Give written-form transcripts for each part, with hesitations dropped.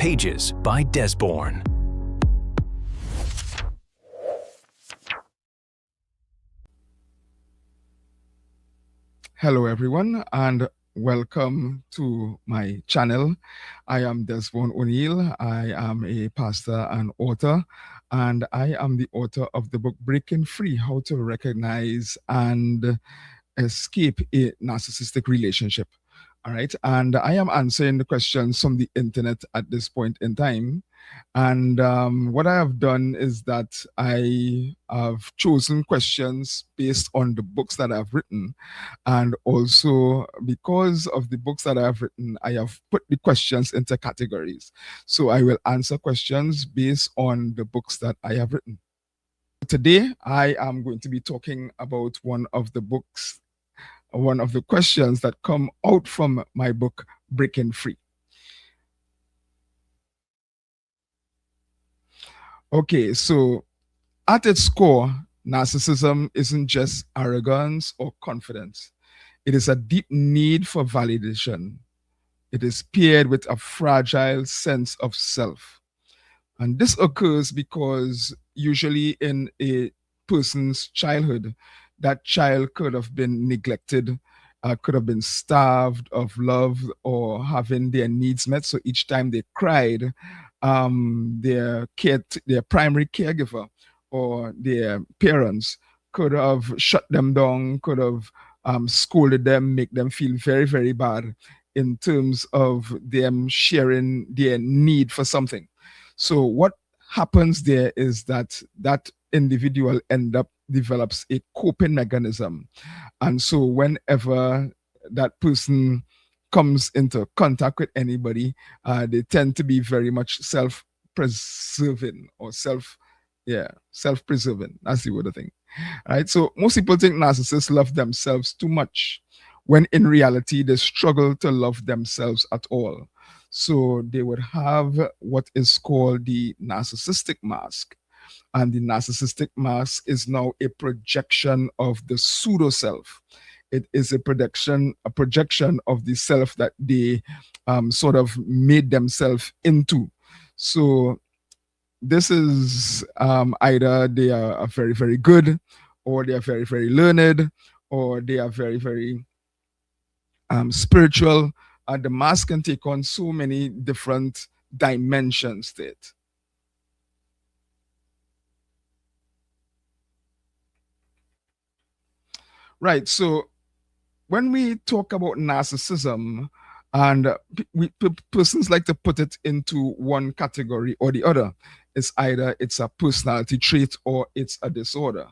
Pages by Desborne. Hello everyone and welcome to my channel. I am Desborne O'Neil. I am a pastor and author, and I am the author of the book Breaking Free: How to Recognize and Escape a Narcissistic Relationship. All right, and I am answering the questions from the internet at this point in time. And what I have done is that I have chosen questions based on the books that I've written. And also, because of the books that I have written, I have put the questions into categories. So I will answer questions based on the books that I have written. Today, I am going to be talking about one of the questions that come out from my book, Breaking Free. Okay, so at its core, narcissism isn't just arrogance or confidence. It is a deep need for validation. It is paired with a fragile sense of self. And this occurs because usually in a person's childhood, that child could have been neglected, could have been starved of love or having their needs met. So each time they cried, their primary caregiver or their parents could have shut them down, could have scolded them, make them feel very, very bad in terms of them sharing their need for something. So what happens there is that individual develops a coping mechanism. And so whenever that person comes into contact with anybody, they tend to be very much self-preserving or self-preserving. That's the word I think. Right? So most people think narcissists love themselves too much, when in reality they struggle to love themselves at all. So they would have what is called the narcissistic mask. And the narcissistic mask is now a projection of the pseudo self. It is a projection of the self that they sort of made themselves into. So this is either they are very, very good, or they are very, very learned, or they are very, very spiritual. The mask can take on so many different dimensions to it. Right, so when we talk about narcissism, and persons like to put it into one category or the other. It's either it's a personality trait or it's a disorder.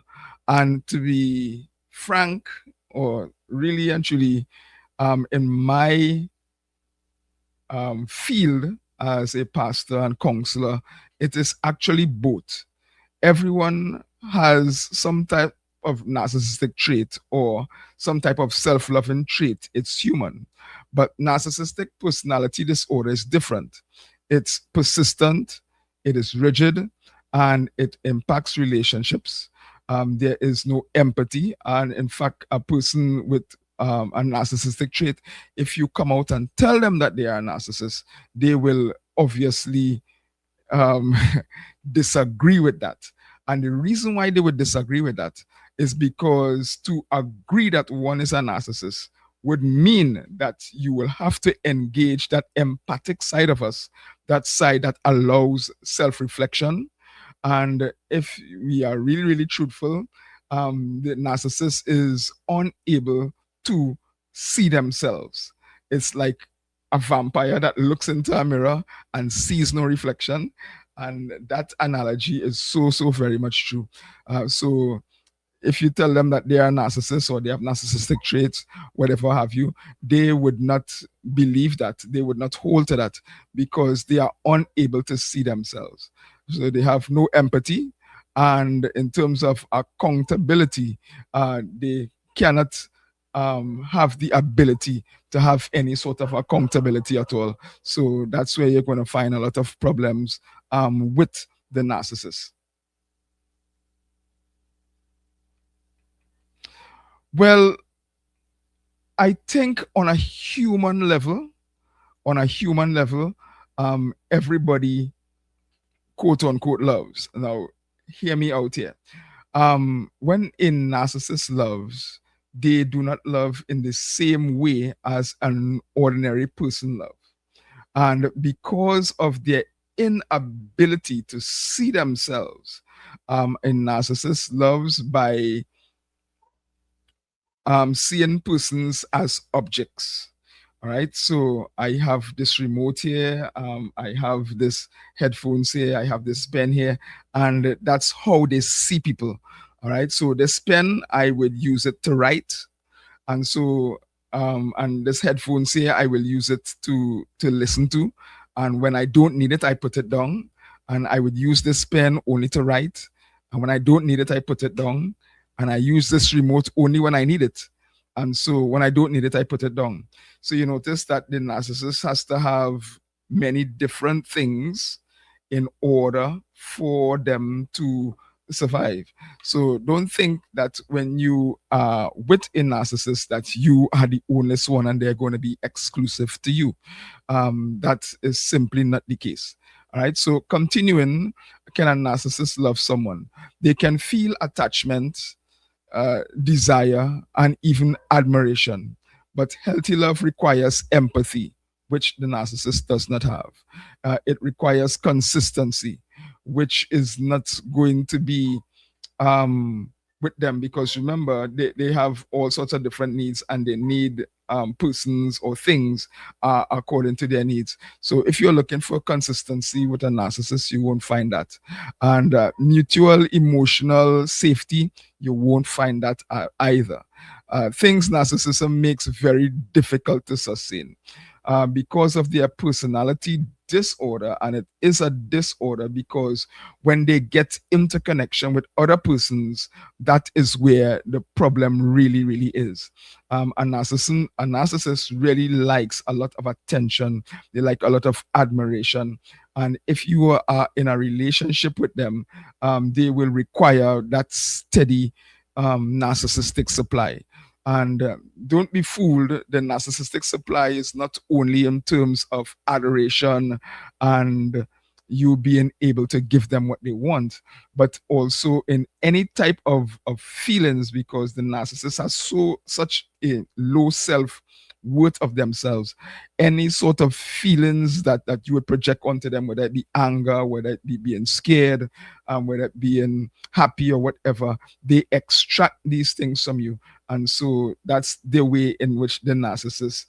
And to be frank, or really and truly, in my field as a pastor and counselor, it is actually both. Everyone has some type of narcissistic trait or some type of self-loving trait. It's human. But narcissistic personality disorder is different. It's persistent, it is rigid, and it impacts relationships. There is no empathy. And in fact, a person with a narcissistic trait, if you come out and tell them that they are a narcissist, they will obviously disagree with that. And the reason why they would disagree with that is because to agree that one is a narcissist would mean that you will have to engage that empathic side of us, that side that allows self-reflection. And if we are really, really truthful, the narcissist is unable to see themselves. It's like a vampire that looks into a mirror and sees no reflection. And that analogy is so, so very much true. So if you tell them that they are narcissists or they have narcissistic traits, whatever have you, they would not believe that. They would not hold to that because they are unable to see themselves. So they have no empathy. And in terms of accountability, they cannot have the ability to have any sort of accountability at all. So that's where you're going to find a lot of problems with the narcissist. Well, I think on a human level, everybody quote unquote loves. Now, hear me out here. When a narcissist loves, they do not love in the same way as an ordinary person loves. And because of their inability to see themselves, a narcissist loves by seeing persons as objects. All right, so I have this remote here, I have this headphones here, I have this pen here, and that's how they see people. All right, so this pen, I would use it to write, and so and this headphones here, I will use it to listen to, and when I don't need it, I put it down, and I would use this pen only to write, and when I don't need it, I put it down, and I use this remote only when I need it. And so when I don't need it, I put it down. So you notice that the narcissist has to have many different things in order for them to survive. So don't think that when you are with a narcissist that you are the only one and they're going to be exclusive to you. That is simply not the case. All right. So continuing, can a narcissist love someone? They can feel attachment, desire, and even admiration. But healthy love requires empathy, which the narcissist does not have. It requires consistency, which is not going to be with them, because remember, they have all sorts of different needs and they need persons or things according to their needs. So if you're looking for consistency with a narcissist, you won't find that. And mutual emotional safety, you won't find that either. Things narcissism makes very difficult to sustain because of their personality disorder, and it is a disorder because when they get into connection with other persons, that is where the problem really is. A narcissist really likes a lot of attention, they like a lot of admiration, and if you are in a relationship with them, they will require that steady narcissistic supply. And don't be fooled, the narcissistic supply is not only in terms of adoration and you being able to give them what they want, but also in any type of feelings, because the narcissist has such a low self worth of themselves. Any sort of feelings that you would project onto them, whether it be anger, whether it be being scared, whether it being happy or whatever, they extract these things from you. And so that's the way in which the narcissist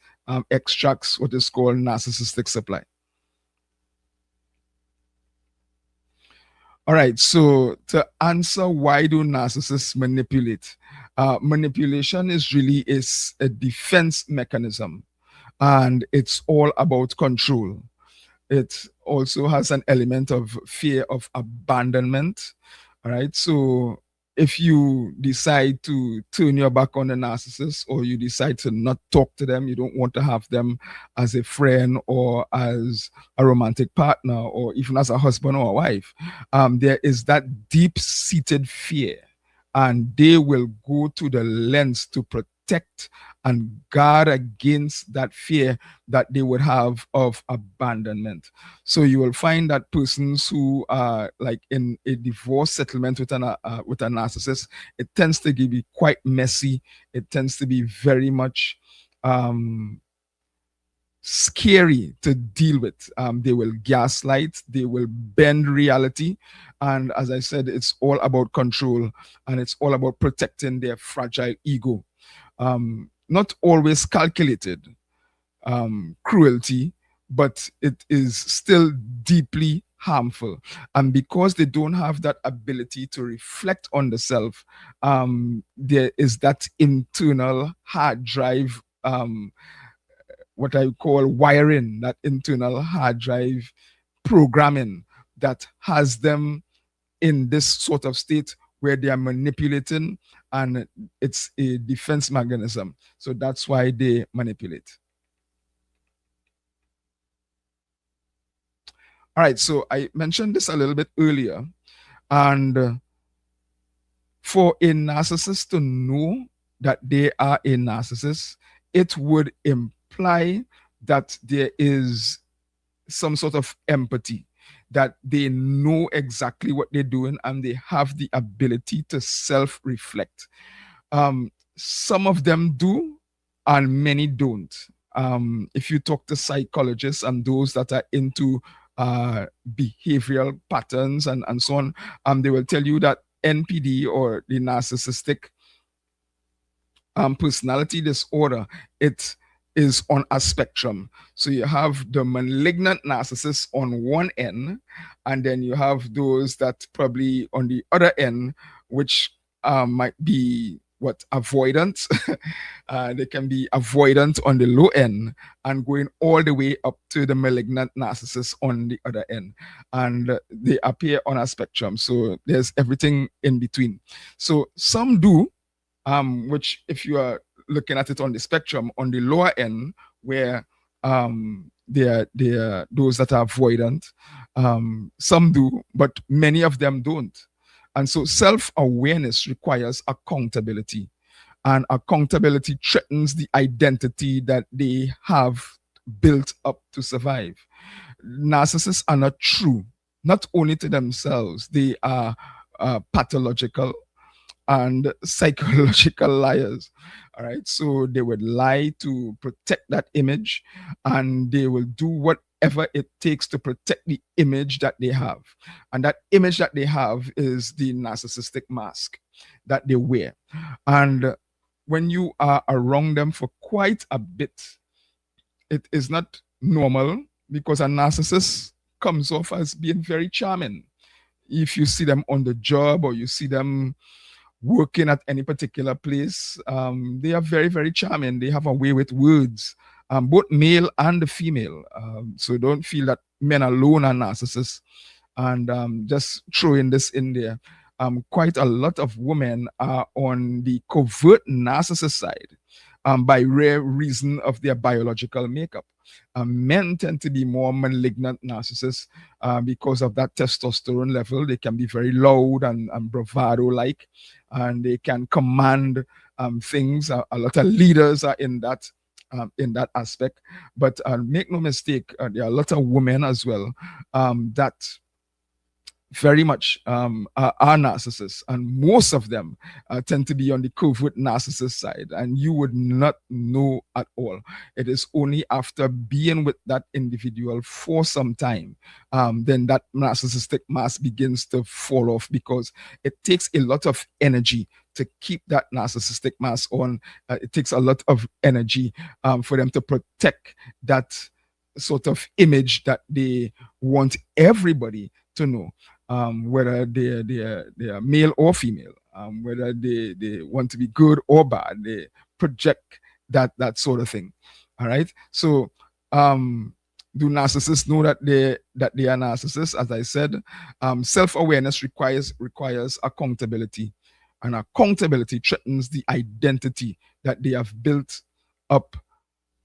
extracts what is called narcissistic supply. All right, so to answer why do narcissists manipulate? Manipulation is a defense mechanism, and it's all about control. It also has an element of fear of abandonment. All right, so if you decide to turn your back on a narcissist, or you decide to not talk to them, you don't want to have them as a friend or as a romantic partner or even as a husband or a wife, there is that deep-seated fear, and they will go to the lengths to protect and guard against that fear that they would have of abandonment. So you will find that persons who are like in a divorce settlement with a narcissist, it tends to be quite messy. It tends to be very much scary to deal with. They will gaslight, they will bend reality. And as I said, it's all about control, and it's all about protecting their fragile ego. Not always calculated cruelty, but it is still deeply harmful. And because they don't have that ability to reflect on the self, there is that internal hard drive, what I call wiring, that internal hard drive programming that has them in this sort of state where they are manipulating, and it's a defense mechanism. So that's why they manipulate. All right, so I mentioned this a little bit earlier, and for a narcissist to know that they are a narcissist, it would imply that there is some sort of empathy, that they know exactly what they're doing and they have the ability to self-reflect. Some of them do, and many don't. If you talk to psychologists and those that are into behavioral patterns and so on, they will tell you that NPD, or the narcissistic personality disorder, it is on a spectrum. So you have the malignant narcissist on one end, and then you have those that probably on the other end, which might be avoidant. They can be avoidant on the low end and going all the way up to the malignant narcissist on the other end. And they appear on a spectrum. So there's everything in between. So some do, which if you are looking at it on the spectrum, on the lower end, where they are those that are avoidant, some do, but many of them don't. And so self-awareness requires accountability, and accountability threatens the identity that they have built up to survive. Narcissists are not true, not only to themselves, they are pathological and psychological liars. All right. So they would lie to protect that image, and they will do whatever it takes to protect the image that they have. And that image that they have is the narcissistic mask that they wear. And when you are around them for quite a bit, it is not normal, because a narcissist comes off as being very charming. If you see them on the job, or you see them working at any particular place, they are very, very charming. They have a way with words, both male and female. So don't feel that men alone are narcissists. And just throwing this in there, quite a lot of women are on the covert narcissist side, by rare reason of their biological makeup. Men tend to be more malignant narcissists because of that testosterone level. They can be very loud and bravado-like, and they can command things. A lot of leaders are in that aspect. But make no mistake, there are a lot of women as well that very much are narcissists, and most of them tend to be on the covert narcissist side, and you would not know at all. It is only after being with that individual for some time, then that narcissistic mask begins to fall off, because it takes a lot of energy to keep that narcissistic mask on. It takes a lot of energy for them to protect that sort of image that they want everybody to know, whether they are male or female, whether they want to be good or bad. They project that sort of thing. All right. So do narcissists know that they are narcissists? As I said, self-awareness requires accountability, and accountability threatens the identity that they have built up,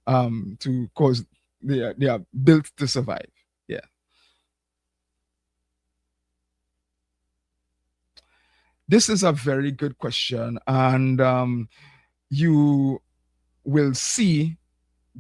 to cause they are built to survive. Yeah. This is a very good question, and you will see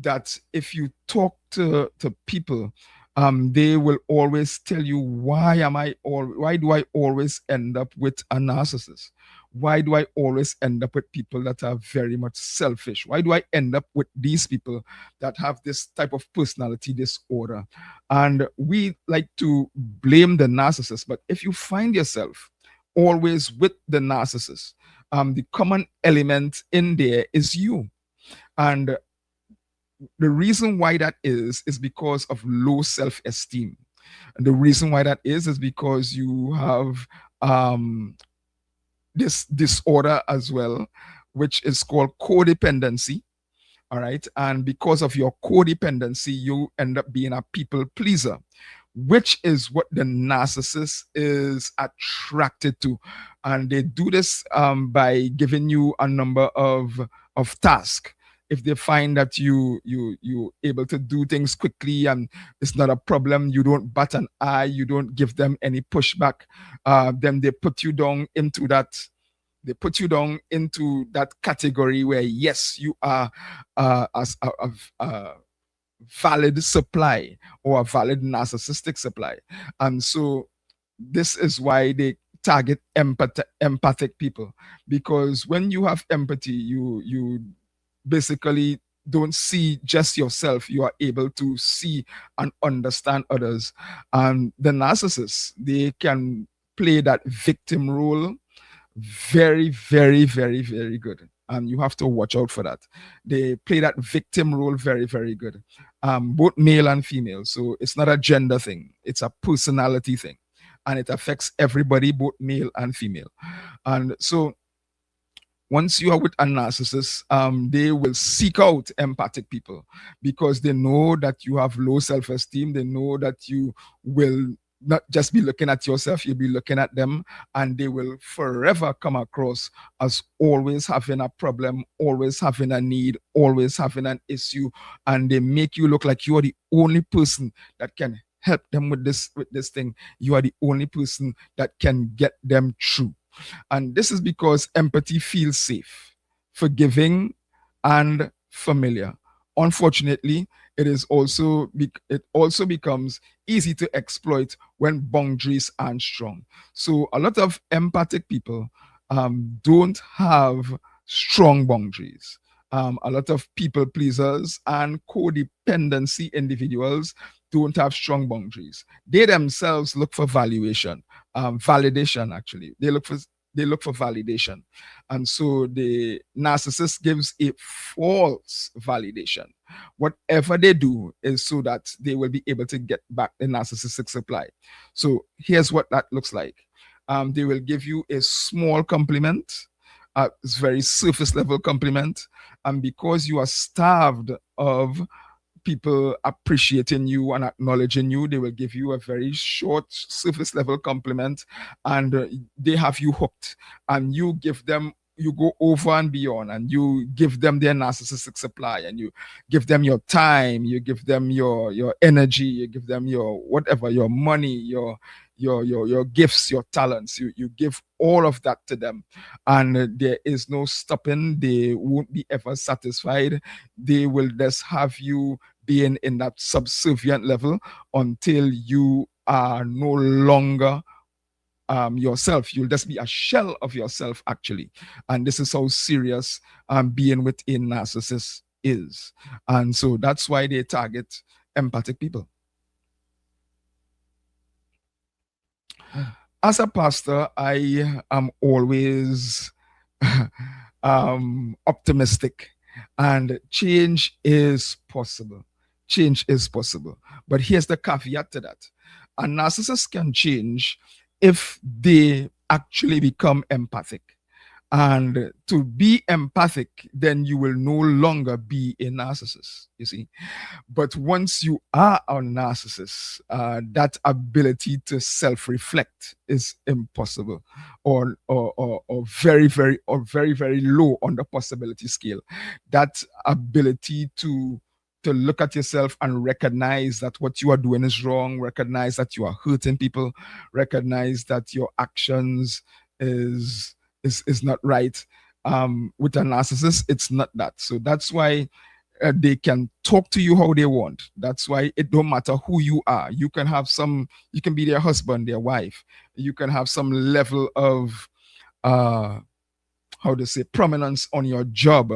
that if you talk to people, they will always tell you, why do I always end up with a narcissist? Why do I always end up with people that are very much selfish? Why do I end up with these people that have this type of personality disorder? And we like to blame the narcissist, but if you find yourself always with the narcissist, the common element in there is you. And the reason why that is because of low self-esteem. And the reason why that is because you have this disorder as well, which is called codependency. All right. And because of your codependency, you end up being a people pleaser, which is what the narcissist is attracted to. And they do this by giving you a number of tasks. If they find that you're able to do things quickly and it's not a problem, you don't bat an eye, you don't give them any pushback, then they put you down into that. They put you down into that category where, yes, you are as a valid supply or a valid narcissistic supply. And so this is why they target empathic people, because when you have empathy, you basically don't see just yourself. You are able to see and understand others. And the narcissists, they can play that victim role very, very, very, very good. And you have to watch out for that. They play that victim role very, very good. Both male and female. So it's not a gender thing, it's a personality thing. And it affects everybody, both male and female. And so once you are with a narcissist, they will seek out empathic people because they know that you have low self-esteem. They know that you will not just be looking at yourself, you'll be looking at them, and they will forever come across as always having a problem, always having a need, always having an issue, and they make you look like you are the only person that can help them with this thing. You are the only person that can get them through. And this is because empathy feels safe, forgiving, and familiar. Unfortunately, it also becomes easy to exploit when boundaries aren't strong. So a lot of empathic people don't have strong boundaries. A lot of people pleasers and codependency individuals don't have strong boundaries. They themselves look for validation. Actually, they look for validation, and so the narcissist gives a false validation. Whatever they do is so that they will be able to get back the narcissistic supply. So here's what that looks like. They will give you a small compliment. It's very surface level compliment, and because you are starved of people appreciating you and acknowledging you, they will give you a very short surface level compliment, and they have you hooked, and you go over and beyond, and you give them their narcissistic supply, and you give them your time, you give them your energy, you give them your whatever, your money, your gifts, your talents. You give all of that to them, and there is no stopping. They won't be ever satisfied. They will just have you being in that subservient level until you are no longer yourself. You'll just be a shell of yourself, actually. And this is how serious being with a narcissist is. And so that's why they target empathic people. As a pastor, I am always optimistic, and change is possible. Change is possible. But here's the caveat to that. A narcissist can change if they actually become empathic. And to be empathic, then you will no longer be a narcissist, you see. But once you are a narcissist, that ability to self-reflect is impossible, or very, very low on the possibility scale. That ability to look at yourself and recognize that what you are doing is wrong, recognize that you are hurting people, recognize that your actions is not right. With a narcissist, it's not that. So that's why they can talk to you how they want. That's why it don't matter who you are. You can be their husband, their wife. You can have some level of prominence on your job.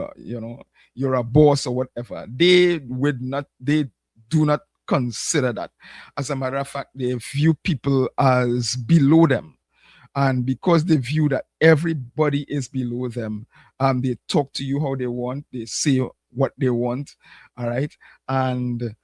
You're a boss or whatever. They do not consider that. As a matter of fact, they view people as below them. And because they view that everybody is below them, they talk to you how they want, they say what they want, all right? And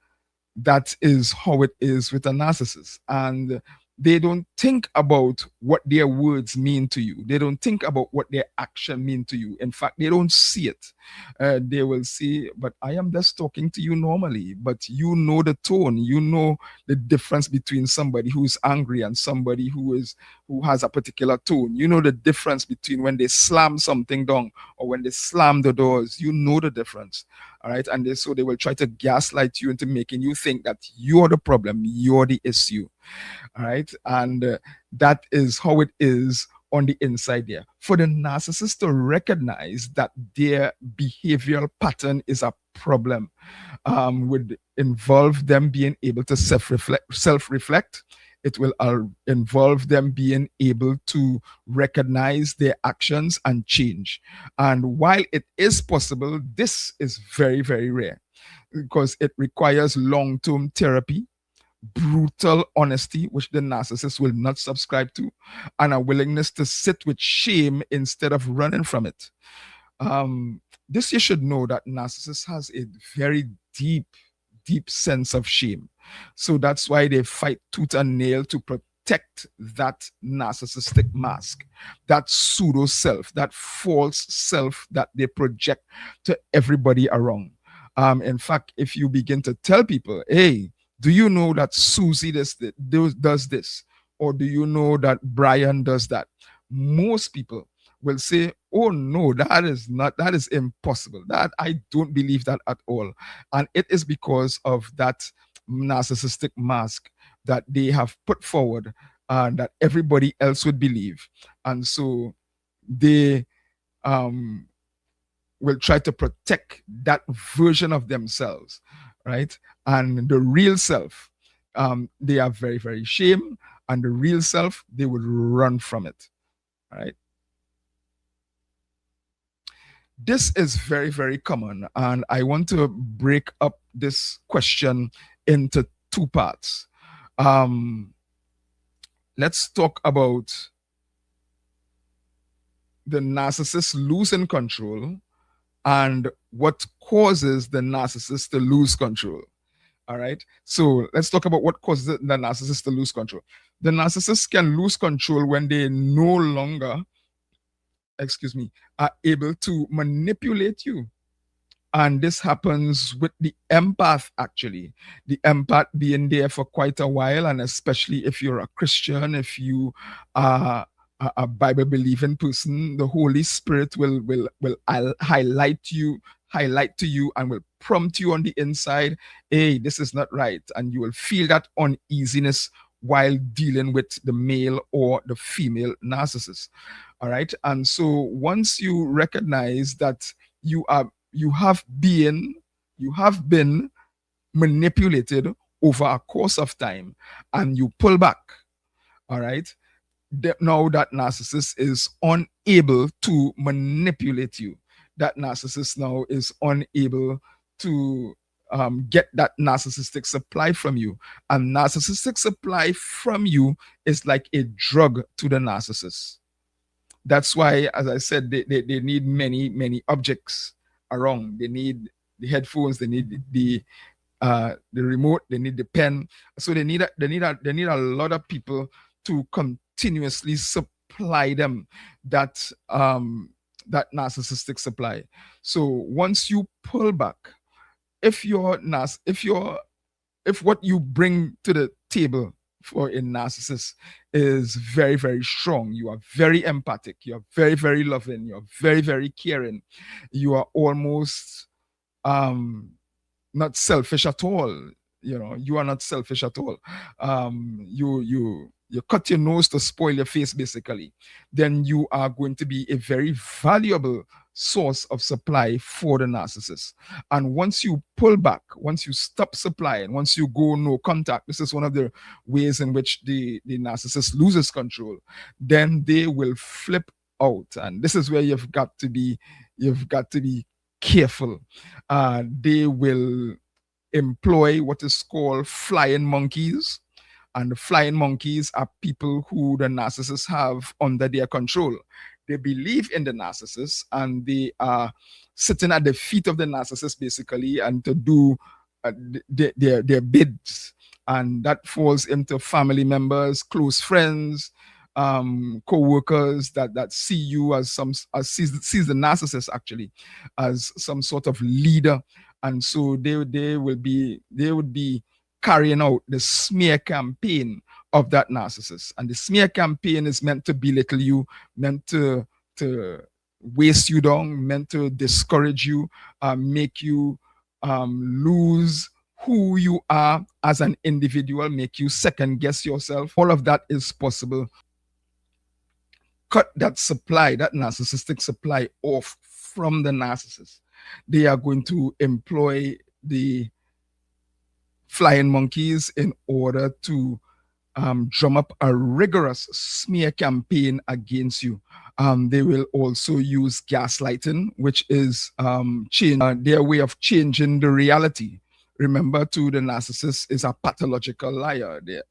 that is how it is with a narcissist. And they don't think about what their words mean to you. They don't think about what their action mean to you. In fact, they don't see it. They will say, but I am just talking to you normally. But you know the tone. You know the difference between somebody who's angry and somebody who has a particular tone. You know the difference between when they slam something down or when they slam the doors. You know the difference. All right. And so they will try to gaslight you into making you think that you're the problem, you're the issue. All right. And that is how it is on the inside there. For the narcissist to recognize that their behavioral pattern is a problem, would involve them being able to self-reflect. It will involve them being able to recognize their actions and change. And while it is possible, this is very, very rare because it requires long-term therapy, brutal honesty, which the narcissist will not subscribe to, and a willingness to sit with shame instead of running from it. This you should know that narcissist has a very deep sense of shame. So that's why they fight tooth and nail to protect that narcissistic mask, that pseudo self, that false self that they project to everybody around. In fact, if you begin to tell people, hey, do you know that Susie does this? Or do you know that Brian does that? Most people will say, oh no, that is impossible. That I don't believe that at all. And it is because of that narcissistic mask that they have put forward that everybody else would believe. And so they will try to protect that version of themselves, right? And the real self, they are very, very ashamed, and the real self, they would run from it, right? This is very, very common, and I want to break up this question into two parts. Let's talk about the narcissist losing control and what causes the narcissist to lose control. All right. So let's talk about what causes the narcissist to lose control. The narcissist can lose control when they no longer, are able to manipulate you. And this happens with the empath, actually. The empath being there for quite a while, and especially if you're a Christian, if you are a Bible-believing person, the Holy Spirit will highlight to you and will prompt you on the inside, hey, this is not right. And you will feel that uneasiness while dealing with the male or the female narcissist. All right. And so once you recognize that you have been manipulated over a course of time and you pull back, all right, now that narcissist is unable to manipulate you. That narcissist now is unable to get that narcissistic supply from you. And narcissistic supply from you is like a drug to the narcissist. That's why, as I said, they need many objects around. They need the headphones, they need the remote, they need the pen. So they need a lot of people to continuously supply them that narcissistic supply. So once you pull back, if what you bring to the table for a narcissist is very, very strong, you are very empathic, you are very, very loving, you are very, very caring, you are almost not selfish at all. You are not selfish at all. You cut your nose to spoil your face, basically. Then you are going to be a very valuable source of supply for the narcissist. And once you pull back, once you stop supplying, once you go no contact, this is one of the ways in which the narcissist loses control, then they will flip out. And this is where you've got to be careful. They will employ what is called flying monkeys. And the flying monkeys are people who the narcissists have under their control. They believe in the narcissist and they are sitting at the feet of the narcissist, basically, and to do their bids. And that falls into family members, close friends, co-workers that see you as sees the narcissist actually as some sort of leader. And so they would be carrying out the smear campaign of that narcissist. And the smear campaign is meant to belittle you, meant to waste you down, meant to discourage you, make you lose who you are as an individual, make you second guess yourself. All of that is possible cut that supply, that narcissistic supply, off from the narcissist. They are going to employ the flying monkeys in order to drum up a rigorous smear campaign against you. They will also use gaslighting, which is their way of changing the reality. Remember, too, the narcissist is a pathological liar. They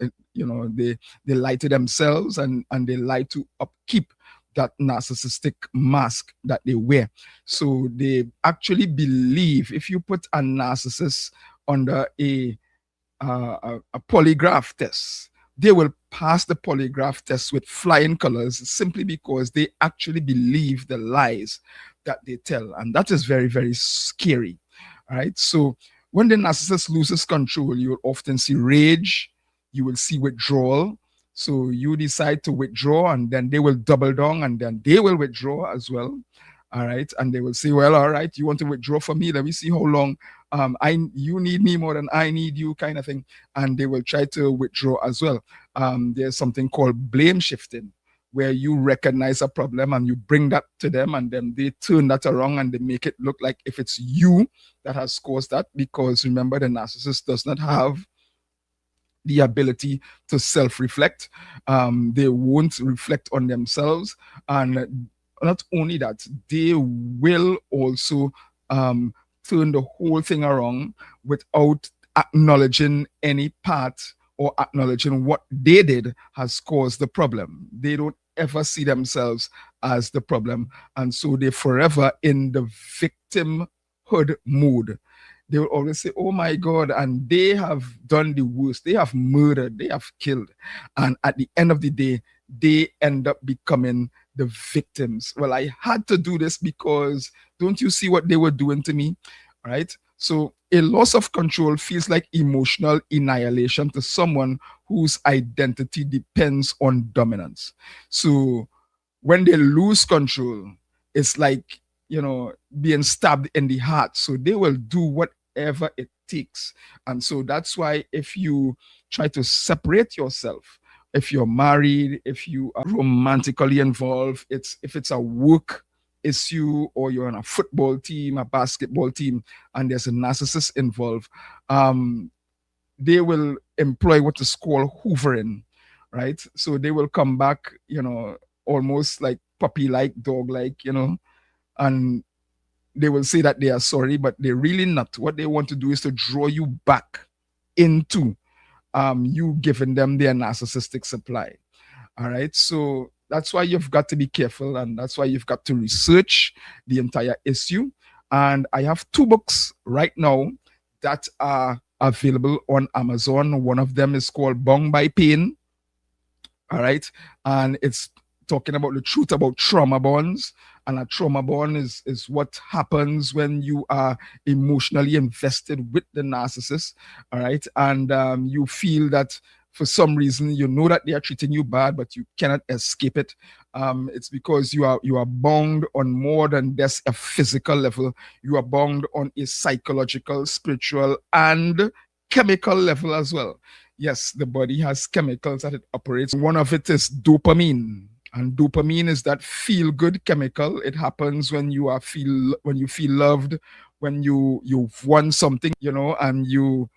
lie to themselves, and they lie to upkeep that narcissistic mask that they wear. So they actually believe if you put a narcissist under a polygraph test, they will pass the polygraph test with flying colors simply because they actually believe the lies that they tell. And that is very, very scary. All right. So when the narcissist loses control, you will often see rage, you will see withdrawal. So you decide to withdraw, and then they will double down, and then they will withdraw as well. All right. And they will say, well, all right, you want to withdraw from me? Let me see how long you need me more than I need you, kind of thing. And they will try to withdraw as well. There's something called blame shifting, where you recognize a problem and you bring that to them, and then they turn that around and they make it look like if it's you that has caused that. Because remember, the narcissist does not have the ability to self-reflect. They won't reflect on themselves. And not only that, they will also turn the whole thing around without acknowledging any part or acknowledging what they did has caused the problem. They don't ever see themselves as the problem. And so they're forever in the victimhood mode. They will always say, oh my God, and they have done the worst. They have murdered, they have killed. And at the end of the day, they end up becoming the victims. Well, I had to do this because don't you see what they were doing to me? Right? So a loss of control feels like emotional annihilation to someone whose identity depends on dominance. So when they lose control, it's like, being stabbed in the heart. So they will do whatever it takes. And so that's why if you try to separate yourself, if you're married, if you are romantically involved, if it's a work issue, or you're on a football team, a basketball team, and there's a narcissist involved, they will employ what is called hoovering, right? So they will come back, almost like puppy-like, dog-like, and they will say that they are sorry, but they're really not. What they want to do is to draw you back into you giving them their narcissistic supply. All right. So that's why you've got to be careful, and that's why you've got to research the entire issue. And I have 2 books right now that are available on Amazon. One of them is called Bound by Pain. All right. And it's talking about the truth about trauma bonds. And a trauma bond is what happens when you are emotionally invested with the narcissist. All right. And you feel that for some reason, that they are treating you bad, but you cannot escape it. It's because you are bound on more than just a physical level. You are bound on a psychological, spiritual, and chemical level as well. Yes, the body has chemicals that it operates. One of it is dopamine. And dopamine is that feel-good chemical. It happens when you feel loved, when you've won something, and you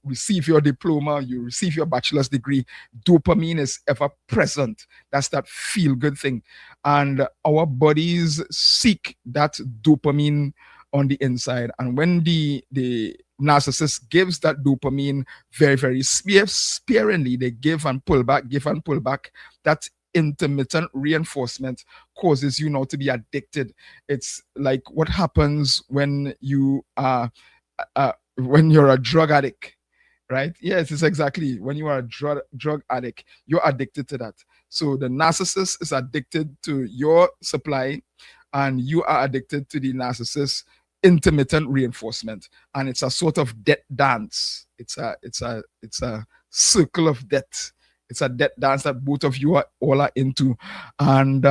receive your diploma, you receive your bachelor's degree. Dopamine is ever present. That's that feel-good thing. And our bodies seek that dopamine on the inside. And when the narcissist gives that dopamine very, very sparingly, they give and pull back. That intermittent reinforcement causes you now to be addicted. It's like what happens when you are when you're a drug addict, right? Yes, it's exactly when you are a drug addict, you're addicted to that. So the narcissist is addicted to your supply, and you are addicted to the narcissist's intermittent reinforcement. And it's a sort of death dance. It's a circle of death. It's a death dance that both of you all are into. And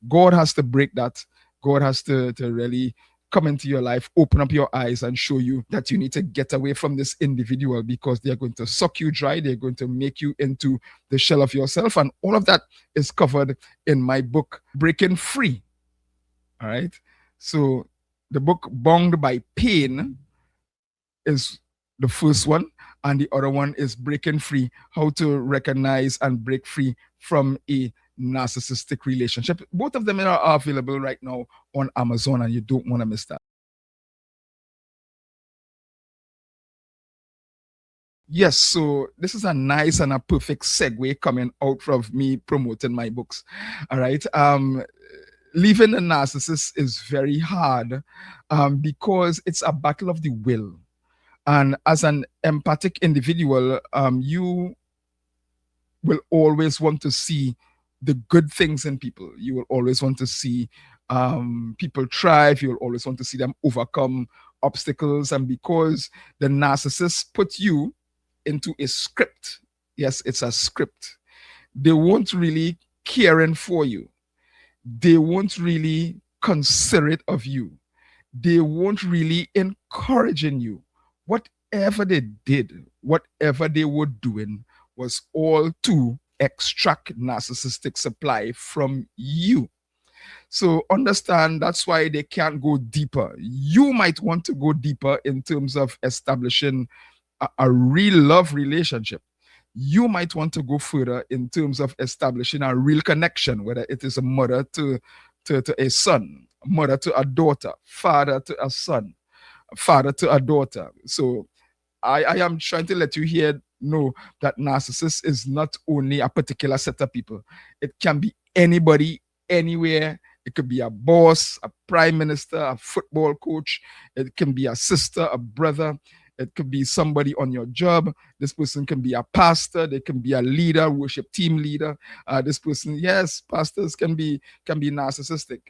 God has to break that. God has to really come into your life, open up your eyes, and show you that you need to get away from this individual because they're going to suck you dry. They're going to make you into the shell of yourself. And all of that is covered in my book, Breaking Free. All right. So the book Bound by Pain is the first one, and the other one is Breaking Free: How to Recognize and Break Free from a Narcissistic Relationship. Both of them are available right now on Amazon, and you don't want to miss that. Yes, so this is a nice and a perfect segue coming out of me promoting my books. All right. Leaving the narcissist is very hard because it's a battle of the will. And as an empathic individual, you will always want to see the good things in people. You will always want to see people thrive. You will always want to see them overcome obstacles. And because the narcissist put you into a script, yes, it's a script, they won't really caring for you. They won't really considerate of you. They won't really encouraging you. Whatever they did, whatever they were doing was all to extract narcissistic supply from you. So understand that's why they can't go deeper. You might want to go deeper in terms of establishing a real love relationship. You might want to go further in terms of establishing a real connection, whether it is a mother to a son, mother to a daughter, father to a son, father to a daughter. So I am trying to let you know that narcissist is not only a particular set of people. It can be anybody, anywhere. It could be a boss, a prime minister, a football coach. It can be a sister, a brother. It could be somebody on your job. This person can be a pastor. They can be a leader, worship team leader. This person, yes, pastors can be narcissistic.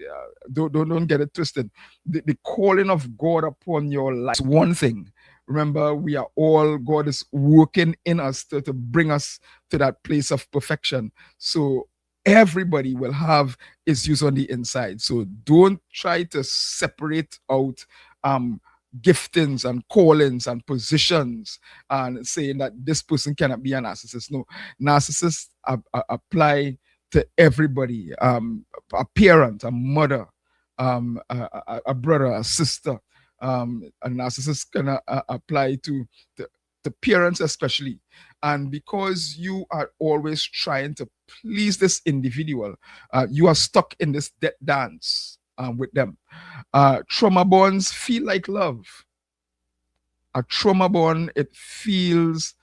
Don't get it twisted. The calling of God upon your life is one thing. Remember, we are all, God is working in us to bring us to that place of perfection. So everybody will have issues on the inside. So don't try to separate out giftings and callings and positions and saying that this person cannot be a narcissist. No, narcissists apply to everybody. A parent, a mother, a brother, a sister. A narcissist can apply to parents especially. And because you are always trying to please this individual, you are stuck in this death dance with them. Trauma bonds feel like love. A trauma bond, it feels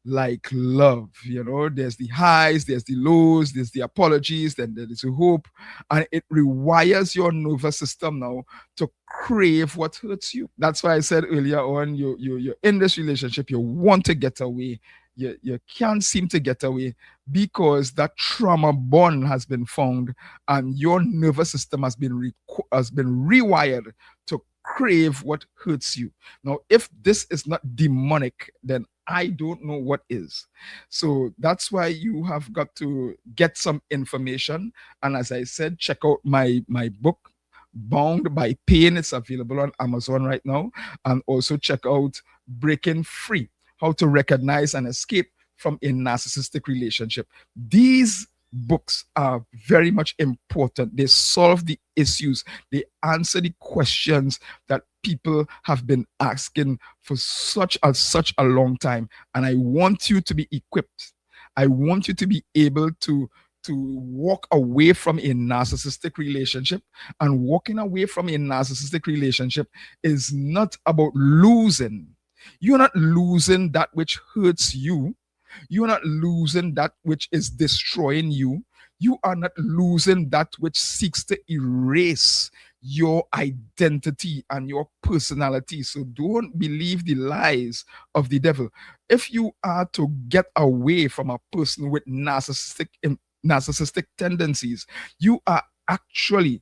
like love. You know, there's the highs, there's the lows, there's the apologies, then there's the hope, and it rewires your nervous system now to crave what hurts you. That's why I said earlier on, you're in this relationship, you want to get away. You can't seem to get away because that trauma bond has been found and your nervous system has been rewired to crave what hurts you. Now, if this is not demonic, then I don't know what is. So that's why you have got to get some information. And as I said, check out my book, Bound by Pain. It's available on Amazon right now. And also check out Breaking Free: How to Recognize and Escape from a Narcissistic Relationship. These books are very much important. They solve the issues. They answer the questions that people have been asking for such a long time. And I want you to be equipped. I want you to be able to walk away from a narcissistic relationship. And walking away from a narcissistic relationship is not about losing. You're not losing that which hurts you. You're not losing that which is destroying you. You are not losing that which seeks to erase your identity and your personality. So don't believe the lies of the devil. If you are to get away from a person with narcissistic tendencies, you are actually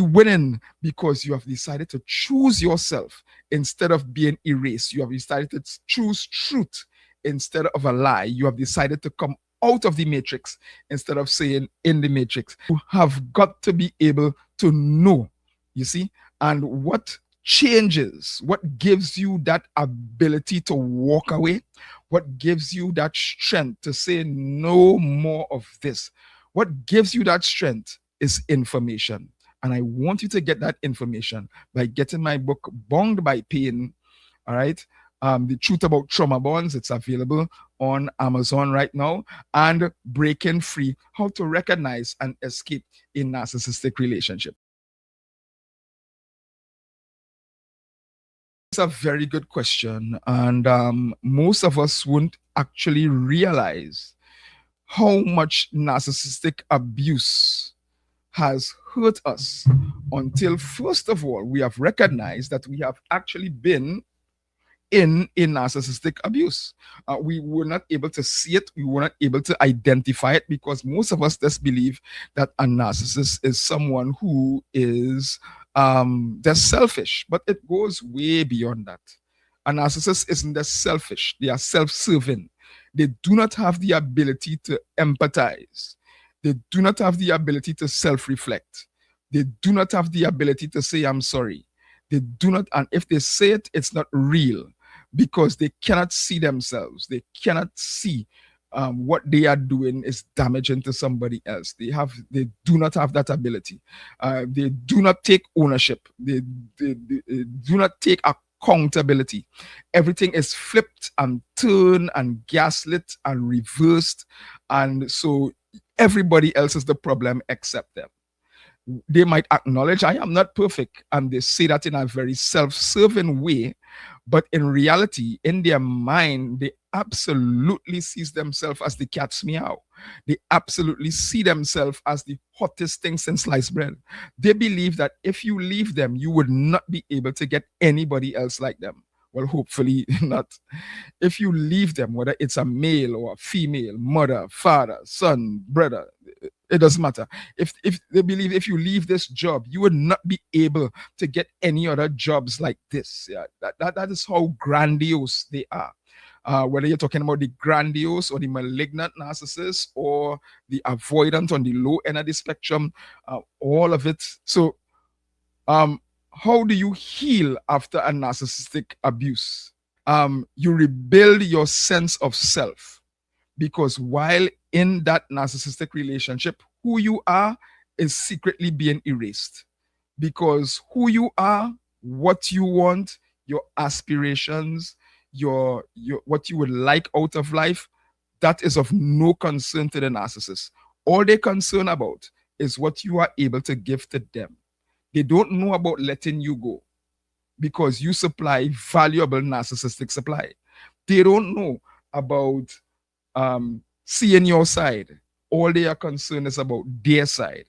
winning because you have decided to choose yourself instead of being erased. You have decided to choose truth instead of a lie. You have decided to come out of the matrix instead of saying in the matrix. You have got to be able to know, you see, and what changes, what gives you that ability to walk away, what gives you that strength to say no more of this, what gives you that strength is information. And I want you to get that information by getting my book, Bound by Pain. All right. The Truth About Trauma Bonds. It's available on Amazon right now. And Breaking Free, How to Recognize and Escape a Narcissistic Relationship. It's a very good question. And most of us won't actually realize how much narcissistic abuse has hurt us until, first of all, we have recognized that we have actually been in a narcissistic abuse. We were not able to see it. We were not able to identify it because most of us just believe that a narcissist is someone who is they're selfish, but it goes way beyond that. A narcissist isn't just selfish. They are self-serving. They do not have the ability to empathize. They do not have the ability to self-reflect. They do not have the ability to say, I'm sorry. They do not, and if they say it, it's not real because they cannot see themselves. They cannot see what they are doing is damaging to somebody else. They do not have that ability. They do not take ownership. They do not take accountability. Everything is flipped and turned and gaslit and reversed. And so everybody else is the problem except them. They might acknowledge I am not perfect, and they say that in a very self-serving way, but in reality, in their mind, they absolutely see themselves as the cat's meow. They absolutely see themselves as the hottest thing since sliced bread. They believe that if you leave them, you would not be able to get anybody else like them. Well, hopefully not. If you leave them, whether it's a male or a female, mother, father, son, brother, it doesn't matter. If they believe if you leave this job, you would not be able to get any other jobs like this. Yeah, that is how grandiose they are. Whether you're talking about the grandiose or the malignant narcissist or the avoidant on the low end of the spectrum, all of it. So, how do you heal after a narcissistic abuse? You rebuild your sense of self, because while in that narcissistic relationship, who you are is secretly being erased, because who you are, what you want, your aspirations, your what you would like out of life, that is of no concern to the narcissist. All they're concerned about is what you are able to give to them. They don't know about letting you go because you supply valuable narcissistic supply. They don't know about seeing your side. All they are concerned is about their side.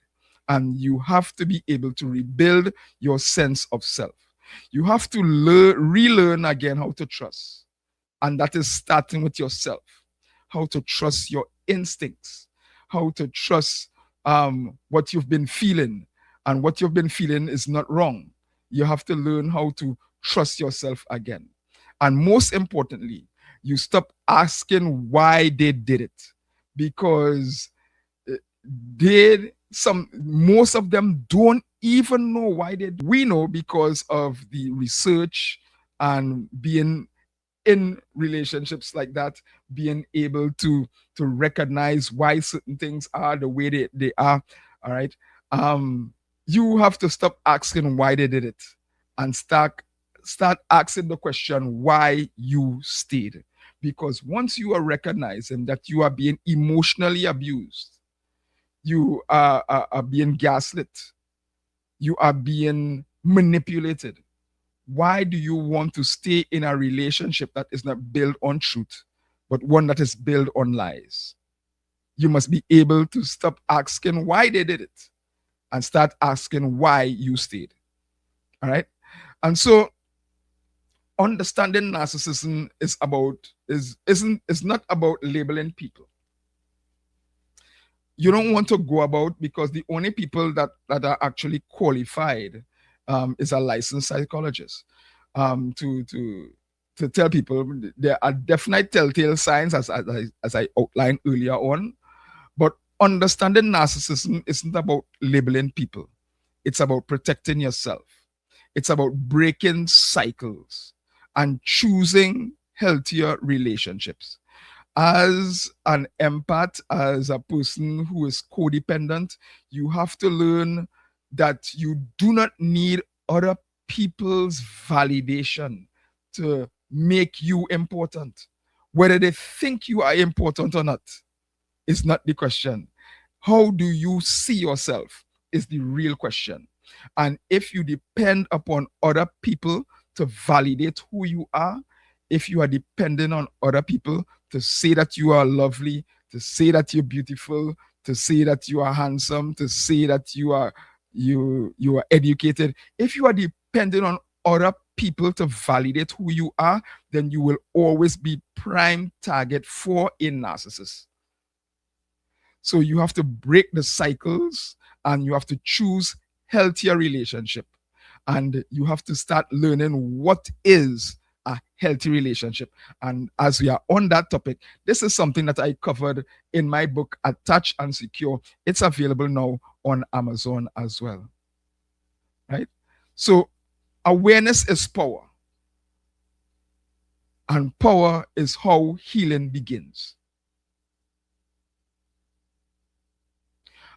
And you have to be able to rebuild your sense of self. You have to relearn again how to trust. And that is starting with yourself. How to trust your instincts. How to trust what you've been feeling. And what you've been feeling is not wrong. You have to learn how to trust yourself again. And most importantly, you stop asking why they did it, because most of them don't even know why they did. We know because of the research and being in relationships like that, being able to recognize why certain things are the way they are. All right. You have to stop asking why they did it and start asking the question why you stayed. Because once you are recognizing that you are being emotionally abused, you are being gaslit, you are being manipulated, why do you want to stay in a relationship that is not built on truth, but one that is built on lies? You must be able to stop asking why they did it and start asking why you stayed. All right? And so understanding narcissism is not about labeling people. You don't want to go about, because the only people that are actually qualified is a licensed psychologist to to tell people there are definite telltale signs as I outlined earlier on. But understanding narcissism isn't about labeling people. It's about protecting yourself. It's about breaking cycles and choosing healthier relationships. As an empath, as a person who is codependent, you have to learn that you do not need other people's validation to make you important. Whether they think you are important or not is not the question. How do you see yourself is the real question. And if you depend upon other people to validate who you are, if you are dependent on other people to say that you are lovely, to say that you're beautiful, to say that you are handsome, to say that you are educated, if you are dependent on other people to validate who you are, then you will always be prime target for a narcissist. So you have to break the cycles and you have to choose healthier relationship. And you have to start learning what is a healthy relationship. And as we are on that topic, this is something that I covered in my book, Attach and Secure. It's available now on Amazon as well. Right? So awareness is power. And power is how healing begins.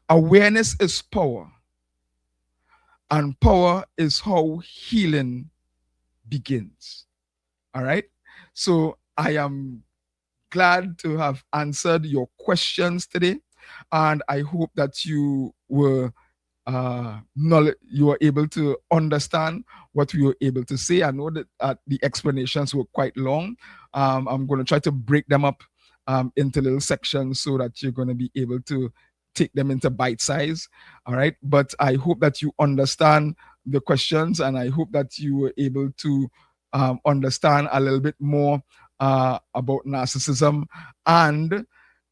Awareness is power. And power is how healing begins. All right? So I am glad to have answered your questions today. And I hope that you were able to understand what we were able to say. I know that the explanations were quite long. I'm going to try to break them up into little sections so that you're going to be able to take them into bite size. All right. But I hope that you understand the questions, and I hope that you were able to understand a little bit more about narcissism. And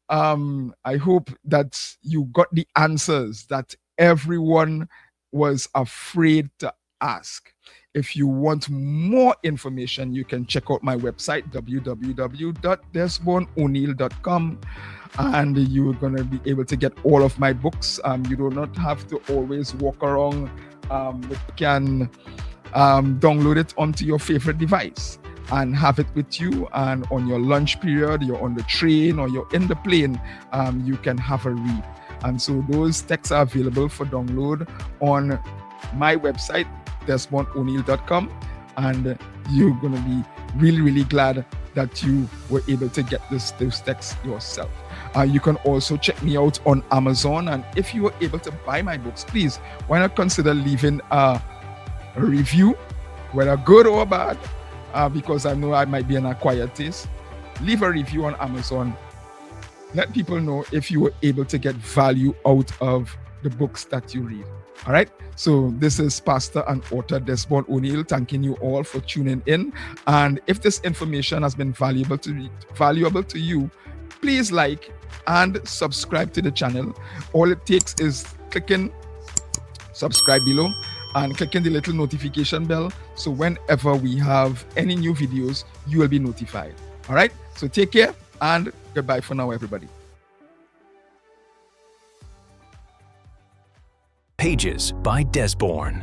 I hope that you got the answers that everyone was afraid to ask. If you want more information, you can check out my website, www.desborneo'neil.com, and you're going to be able to get all of my books. You do not have to always walk around. You can download it onto your favorite device and have it with you, and on your lunch period, you're on the train or you're in the plane, you can have a read. And so those texts are available for download on my website, DesborneO'Neil.com, and you're going to be really, really glad that you were able to get those texts yourself. You can also check me out on Amazon, and if you were able to buy my books, please, why not consider leaving a review, whether good or bad, because I know I might be an acquired taste. Leave a review on Amazon. Let people know if you were able to get value out of the books that you read. All right. So this is Pastor and author Desborne O'Neil thanking you all for tuning in. And if this information has been valuable to you, please like and subscribe to the channel. All it takes is clicking subscribe below and clicking the little notification bell. So whenever we have any new videos, you will be notified. All right. So take care and goodbye for now, everybody. Pages by Desborne.